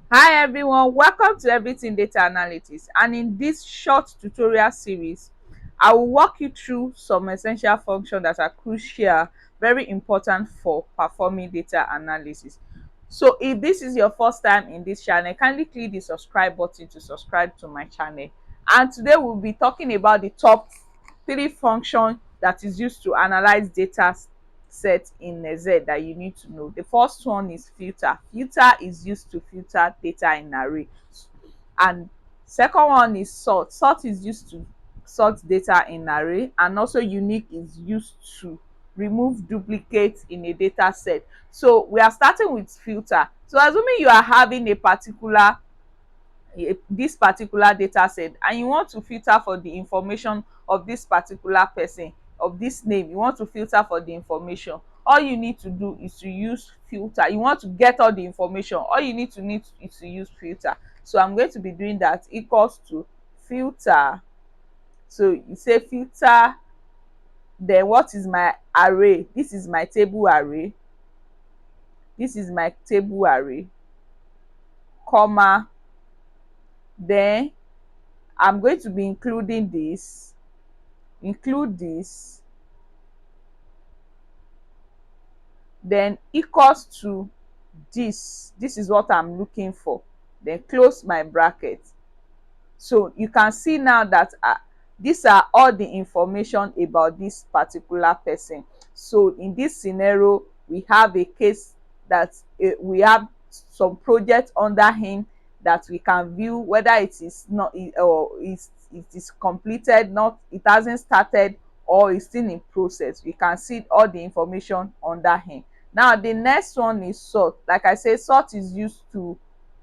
Hi everyone, welcome to Everything Data Analytics, and in this short tutorial series I will walk you through some essential functions that are crucial, very important for performing data analysis. So if this is your first time in this channel, kindly click the subscribe button to subscribe to my channel. And today we'll be talking about the top three functions that is used to analyze data set in Excel that you need to know. The first one is filter. Filter is used to filter data in array. And second one is sort. Sort is used to sort data in array, and also unique is used to remove duplicates in a data set. So we are starting with filter. So assuming you are having this particular data set and you want to filter for the information of this particular person, of this name, you want to filter for the information, all you need to do is to use filter. You want to get all the information, all you need is to use filter. So I'm going to be doing that, equals to filter. So you say filter, then what is my array? This is my table array, this is my table array, comma, then I'm going to be including this, include this, then equals to this is what I'm looking for, then close my bracket. So you can see now that these are all the information about this particular person. So in this scenario we have a case that we have some project under him that we can view whether it is not or it is completed, not, it hasn't started, or is still in process. We can see all the information under him. Now the next one is sort. Like I say, sort is used to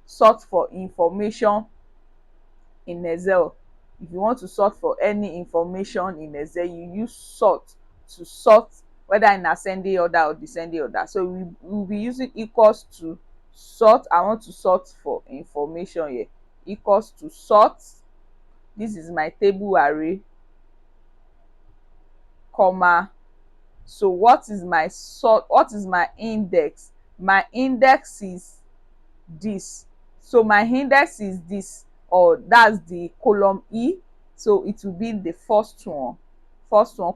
sort for information in Excel. If you want to sort for any information in Excel, you use sort to sort whether in ascending order or descending order. So we will be using equals to sort. I want to sort for information here, equals to sort. This is my table array, comma. So what is my sort? What is my index? My index is this. So my index is this, or that's the column E. So it will be the first one,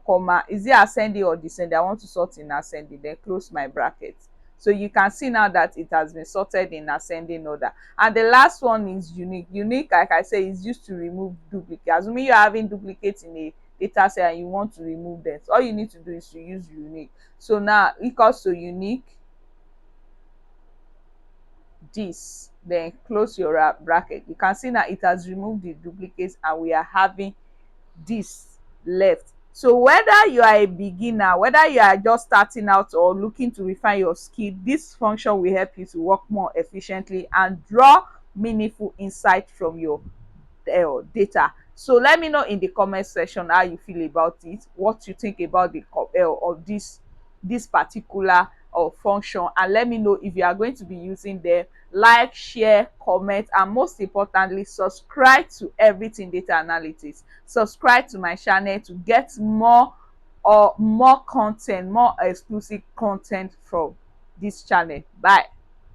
comma. Is it ascending or descending? I want to sort in ascending, then close my bracket. So you can see now that it has been sorted in ascending order. And the last one is unique. Unique, like I say, is used to remove duplicates. Assuming you're having duplicates in a data set and you want to remove them, so all you need to do is to use unique. So now equals to unique, this, then close your bracket. You can see now it has removed the duplicates and we are having this left. So whether you are a beginner, whether you are just starting out or looking to refine your skill, this function will help you to work more efficiently and draw meaningful insight from your data. So let me know in the comment section how you feel about it, what you think about the of this particular function, and let me know if you are going to be using them. Like, share, comment, and most importantly, subscribe to Everything Data Analytics. Subscribe to my channel to get more content, more exclusive content from this channel. Bye.